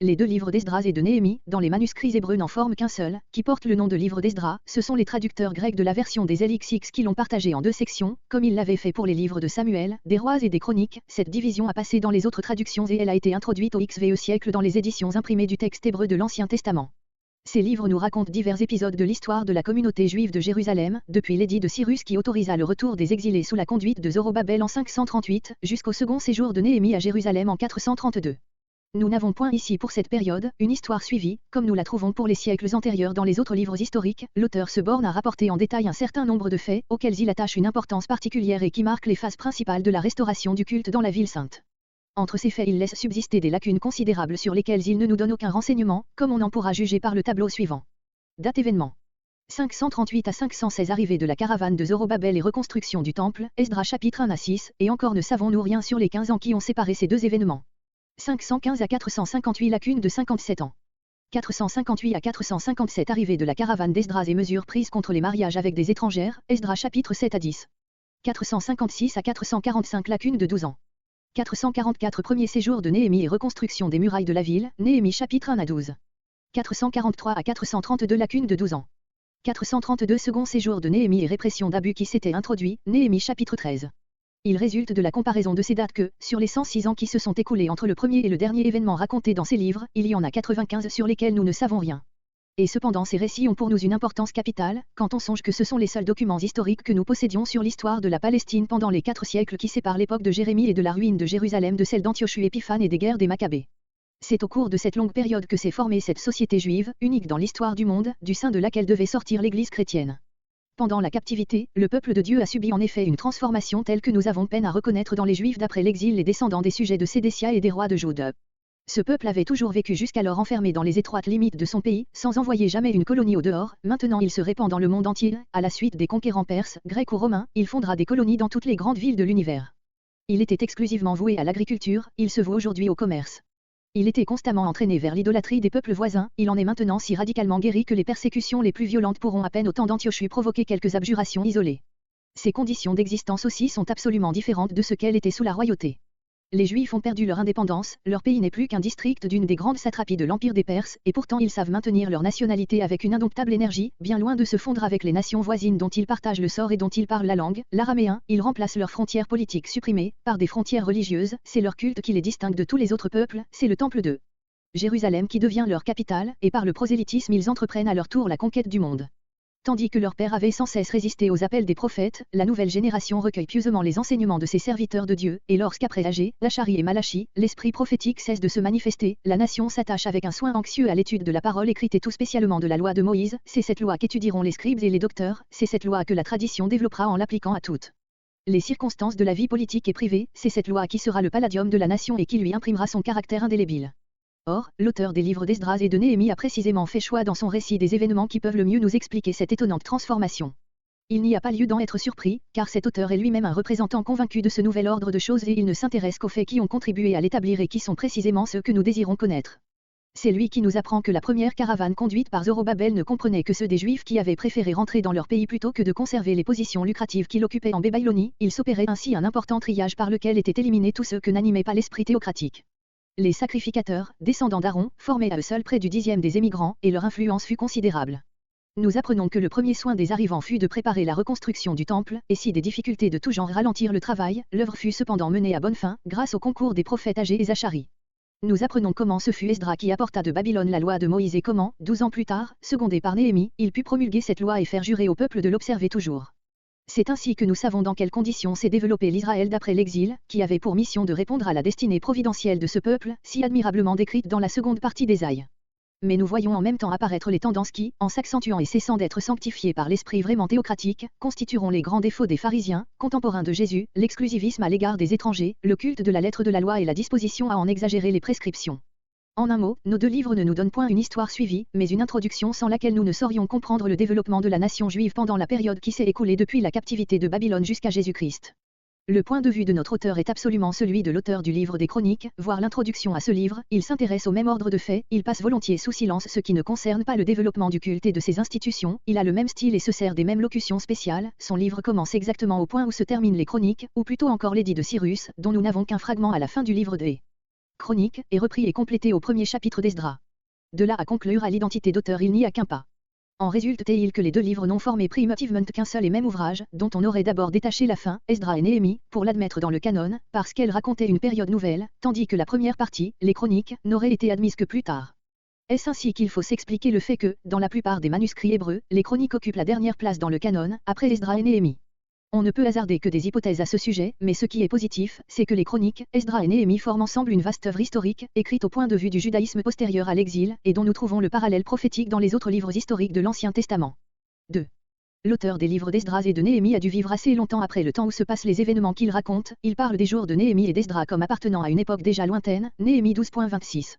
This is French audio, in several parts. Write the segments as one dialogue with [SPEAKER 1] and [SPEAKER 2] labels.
[SPEAKER 1] Les deux livres d'Esdras et de Néhémie, dans les manuscrits hébreux n'en forment qu'un seul, qui porte le nom de livre d'Esdras. Ce sont les traducteurs grecs de la version des LXX qui l'ont partagé en deux sections, comme ils l'avaient fait pour les livres de Samuel, des rois et des chroniques. Cette division a passé dans les autres traductions et elle a été introduite au XVe siècle dans les éditions imprimées du texte hébreu de l'Ancien Testament. Ces livres nous racontent divers épisodes de l'histoire de la communauté juive de Jérusalem, depuis l'édit de Cyrus qui autorisa le retour des exilés sous la conduite de Zorobabel en 538, jusqu'au second séjour de Néhémie à Jérusalem en 432. Nous n'avons point ici pour cette période une histoire suivie, comme nous la trouvons pour les siècles antérieurs dans les autres livres historiques. L'auteur se borne à rapporter en détail un certain nombre de faits, auxquels il attache une importance particulière et qui marquent les phases principales de la restauration du culte dans la ville sainte. Entre ces faits, il laisse subsister des lacunes considérables sur lesquelles il ne nous donne aucun renseignement, comme on en pourra juger par le tableau suivant. Date événement. 538 à 516 arrivée de la caravane de Zorobabel et reconstruction du temple, Esdras chapitre 1 à 6, et encore ne savons-nous rien sur les 15 ans qui ont séparé ces deux événements. 515 à 458 lacune de 57 ans. 458 à 457 arrivée de la caravane d'Esdras et mesures prises contre les mariages avec des étrangères, Esdras chapitre 7 à 10. 456 à 445 lacune de 12 ans. 444 premier séjour de Néhémie et reconstruction des murailles de la ville, Néhémie chapitre 1 à 12. 443 à 432 lacune de 12 ans. 432 second séjour de Néhémie et répression d'abus qui s'était introduit, Néhémie chapitre 13. Il résulte de la comparaison de ces dates que, sur les 106 ans qui se sont écoulés entre le premier et le dernier événement raconté dans ces livres, il y en a 95 sur lesquels nous ne savons rien. Et cependant ces récits ont pour nous une importance capitale, quand on songe que ce sont les seuls documents historiques que nous possédions sur l'histoire de la Palestine pendant les 4 siècles qui séparent l'époque de Jérémie et de la ruine de Jérusalem de celle d'Antiochus Épiphane et des guerres des Maccabées. C'est au cours de cette longue période que s'est formée cette société juive, unique dans l'histoire du monde, du sein de laquelle devait sortir l'Église chrétienne. Pendant la captivité, le peuple de Dieu a subi en effet une transformation telle que nous avons peine à reconnaître dans les Juifs d'après l'exil les descendants des sujets de Sédécia et des rois de Juda. Ce peuple avait toujours vécu jusqu'alors enfermé dans les étroites limites de son pays, sans envoyer jamais une colonie au dehors. Maintenant il se répand dans le monde entier, à la suite des conquérants perses, grecs ou romains, il fondera des colonies dans toutes les grandes villes de l'univers. Il était exclusivement voué à l'agriculture, il se voue aujourd'hui au commerce. Il était constamment entraîné vers l'idolâtrie des peuples voisins, il en est maintenant si radicalement guéri que les persécutions les plus violentes pourront à peine au temps d'Antiochus provoquer quelques abjurations isolées. Ses conditions d'existence aussi sont absolument différentes de ce qu'elles étaient sous la royauté. Les Juifs ont perdu leur indépendance, leur pays n'est plus qu'un district d'une des grandes satrapies de l'Empire des Perses, et pourtant ils savent maintenir leur nationalité avec une indomptable énergie, bien loin de se fondre avec les nations voisines dont ils partagent le sort et dont ils parlent la langue, l'araméen. Ils remplacent leurs frontières politiques supprimées, par des frontières religieuses, c'est leur culte qui les distingue de tous les autres peuples, c'est le temple de Jérusalem qui devient leur capitale, et par le prosélytisme ils entreprennent à leur tour la conquête du monde. Tandis que leur père avait sans cesse résisté aux appels des prophètes, la nouvelle génération recueille pieusement les enseignements de ses serviteurs de Dieu, et lorsqu'après Agé, Zachari et Malachie, l'esprit prophétique cesse de se manifester, la nation s'attache avec un soin anxieux à l'étude de la parole écrite et tout spécialement de la loi de Moïse. C'est cette loi qu'étudieront les scribes et les docteurs, c'est cette loi que la tradition développera en l'appliquant à toutes les circonstances de la vie politique et privée, c'est cette loi qui sera le palladium de la nation et qui lui imprimera son caractère indélébile. Or, l'auteur des livres d'Esdras et de Néhémie a précisément fait choix dans son récit des événements qui peuvent le mieux nous expliquer cette étonnante transformation. Il n'y a pas lieu d'en être surpris, car cet auteur est lui-même un représentant convaincu de ce nouvel ordre de choses et il ne s'intéresse qu'aux faits qui ont contribué à l'établir et qui sont précisément ceux que nous désirons connaître. C'est lui qui nous apprend que la première caravane conduite par Zorobabel ne comprenait que ceux des Juifs qui avaient préféré rentrer dans leur pays plutôt que de conserver les positions lucratives qu'il occupait en Babylonie. Il s'opérait ainsi un important triage par lequel étaient éliminés tous ceux que n'animait pas l'esprit théocratique. Les sacrificateurs, descendants d'Aaron, formaient à eux seuls près du 10e des émigrants, et leur influence fut considérable. Nous apprenons que le premier soin des arrivants fut de préparer la reconstruction du temple, et si des difficultés de tout genre ralentirent le travail, l'œuvre fut cependant menée à bonne fin, grâce au concours des prophètes Agé et Zachari. Nous apprenons comment ce fut Esdras qui apporta de Babylone la loi de Moïse et comment, 12 ans plus tard, secondé par Néhémie, il put promulguer cette loi et faire jurer au peuple de l'observer toujours. C'est ainsi que nous savons dans quelles conditions s'est développé l'Israël d'après l'exil, qui avait pour mission de répondre à la destinée providentielle de ce peuple, si admirablement décrite dans la seconde partie d'Ésaïe. Mais nous voyons en même temps apparaître les tendances qui, en s'accentuant et cessant d'être sanctifiées par l'esprit vraiment théocratique, constitueront les grands défauts des pharisiens, contemporains de Jésus, l'exclusivisme à l'égard des étrangers, le culte de la lettre de la loi et la disposition à en exagérer les prescriptions. En un mot, nos deux livres ne nous donnent point une histoire suivie, mais une introduction sans laquelle nous ne saurions comprendre le développement de la nation juive pendant la période qui s'est écoulée depuis la captivité de Babylone jusqu'à Jésus-Christ. Le point de vue de notre auteur est absolument celui de l'auteur du livre des Chroniques, voire l'introduction à ce livre, il s'intéresse au même ordre de faits, il passe volontiers sous silence ce qui ne concerne pas le développement du culte et de ses institutions, il a le même style et se sert des mêmes locutions spéciales, son livre commence exactement au point où se terminent les Chroniques, ou plutôt encore l'édit de Cyrus, dont nous n'avons qu'un fragment à la fin du livre de Chronique, est repris et complété au premier chapitre d'Esdras. De là à conclure à l'identité d'auteur il n'y a qu'un pas. En résulte-t-il que les deux livres n'ont formé primitivement qu'un seul et même ouvrage, dont on aurait d'abord détaché la fin, Esdras et Néhémie, pour l'admettre dans le canon, parce qu'elle racontait une période nouvelle, tandis que la première partie, les chroniques, n'aurait été admise que plus tard. Est-ce ainsi qu'il faut s'expliquer le fait que, dans la plupart des manuscrits hébreux, les chroniques occupent la dernière place dans le canon, après Esdras et Néhémie? On ne peut hasarder que des hypothèses à ce sujet, mais ce qui est positif, c'est que les chroniques, Esdras et Néhémie forment ensemble une vaste œuvre historique, écrite au point de vue du judaïsme postérieur à l'exil, et dont nous trouvons le parallèle prophétique dans les autres livres historiques de l'Ancien Testament. 2. L'auteur des livres d'Esdras et de Néhémie a dû vivre assez longtemps après le temps où se passent les événements qu'il raconte. Il parle des jours de Néhémie et d'Esdras comme appartenant à une époque déjà lointaine, Néhémie 12.26.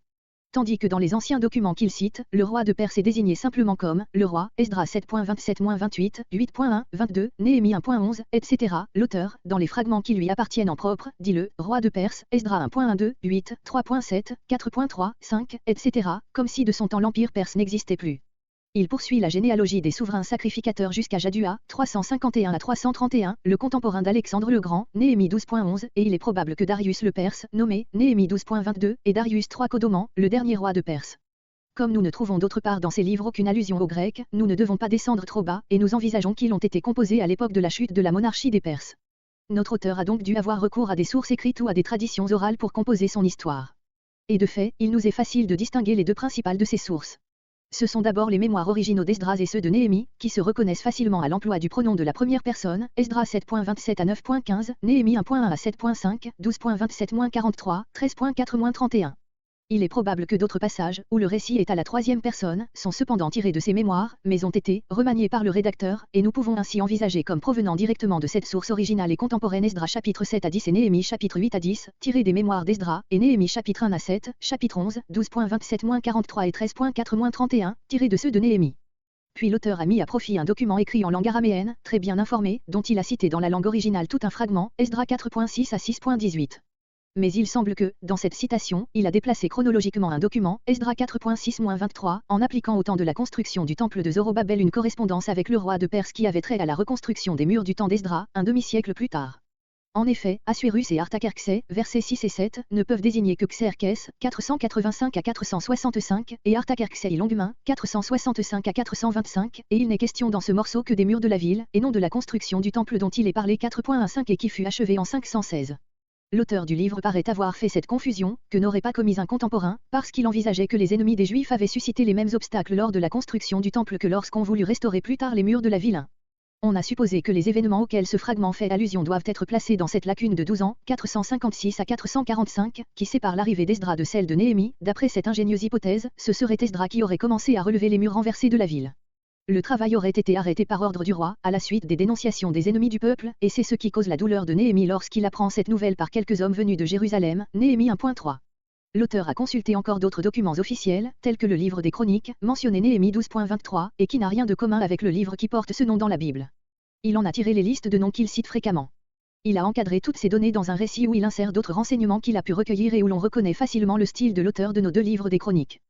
[SPEAKER 1] Tandis que dans les anciens documents qu'il cite, le roi de Perse est désigné simplement comme le roi, Esdras 7.27-28, 8.1, 22, Néhémie 1.11, etc. L'auteur, dans les fragments qui lui appartiennent en propre, dit le roi de Perse, Esdras 1.12, 8, 3.7, 4.3, 5, etc., comme si de son temps l'empire perse n'existait plus. Il poursuit la généalogie des souverains sacrificateurs jusqu'à Jadua, 351 à 331, le contemporain d'Alexandre le Grand, Néhémie 12.11, et il est probable que Darius le Perse, nommé Néhémie 12.22, et Darius III Codoman, le dernier roi de Perse. Comme nous ne trouvons d'autre part dans ces livres aucune allusion aux Grecs, nous ne devons pas descendre trop bas, et nous envisageons qu'ils ont été composés à l'époque de la chute de la monarchie des Perses. Notre auteur a donc dû avoir recours à des sources écrites ou à des traditions orales pour composer son histoire. Et de fait, il nous est facile de distinguer les deux principales de ces sources. Ce sont d'abord les mémoires originaux d'Esdras et ceux de Néhémie, qui se reconnaissent facilement à l'emploi du pronom de la première personne, Esdras 7.27 à 9.15, Néhémie 1.1 à 7.5, 12.27-43, 13.4-31. Il est probable que d'autres passages, où le récit est à la troisième personne, sont cependant tirés de ces mémoires, mais ont été remaniés par le rédacteur, et nous pouvons ainsi envisager comme provenant directement de cette source originale et contemporaine Esdras chapitre 7 à 10 et Néhémie chapitre 8 à 10, tirés des mémoires d'Esdras, et Néhémie chapitre 1 à 7, chapitre 11, 12.27-43 et 13.4-31, tirés de ceux de Néhémie. Puis l'auteur a mis à profit un document écrit en langue araméenne, très bien informé, dont il a cité dans la langue originale tout un fragment, Esdras 4.6 à 6.18. Mais il semble que, dans cette citation, il a déplacé chronologiquement un document, Esdras 4.6-23, en appliquant au temps de la construction du temple de Zorobabel une correspondance avec le roi de Perse qui avait trait à la reconstruction des murs du temps d'Esdras, un demi-siècle plus tard. En effet, Assuérus et Artaxerxès, versets 6 et 7, ne peuvent désigner que Xerxès, 485 à 465, et Artaxerxès Longuemain, 465 à 425, et il n'est question dans ce morceau que des murs de la ville, et non de la construction du temple dont il est parlé 4.15 et qui fut achevé en 516. L'auteur du livre paraît avoir fait cette confusion, que n'aurait pas commise un contemporain, parce qu'il envisageait que les ennemis des Juifs avaient suscité les mêmes obstacles lors de la construction du temple que lorsqu'on voulut restaurer plus tard les murs de la ville. On a supposé que les événements auxquels ce fragment fait allusion doivent être placés dans cette lacune de 12 ans, 456 à 445, qui sépare l'arrivée d'Esdras de celle de Néhémie. D'après cette ingénieuse hypothèse, ce serait Esdras qui aurait commencé à relever les murs renversés de la ville. Le travail aurait été arrêté par ordre du roi, à la suite des dénonciations des ennemis du peuple, et c'est ce qui cause la douleur de Néhémie lorsqu'il apprend cette nouvelle par quelques hommes venus de Jérusalem, Néhémie 1.3. L'auteur a consulté encore d'autres documents officiels, tels que le livre des Chroniques, mentionné Néhémie 12.23, et qui n'a rien de commun avec le livre qui porte ce nom dans la Bible. Il en a tiré les listes de noms qu'il cite fréquemment. Il a encadré toutes ces données dans un récit où il insère d'autres renseignements qu'il a pu recueillir et où l'on reconnaît facilement le style de l'auteur de nos deux livres des Chroniques.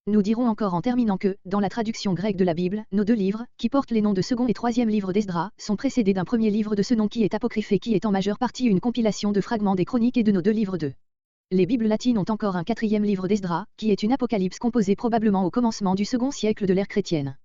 [SPEAKER 1] Nous dirons encore en terminant que, dans la traduction grecque de la Bible, nos deux livres, qui portent les noms de second et troisième livre d'Esdras, sont précédés d'un premier livre de ce nom qui est apocryphe et qui est en majeure partie une compilation de fragments des Chroniques et de nos deux livres d'eux. Les Bibles latines ont encore un quatrième livre d'Esdras, qui est une apocalypse composée probablement au commencement du second siècle de l'ère chrétienne.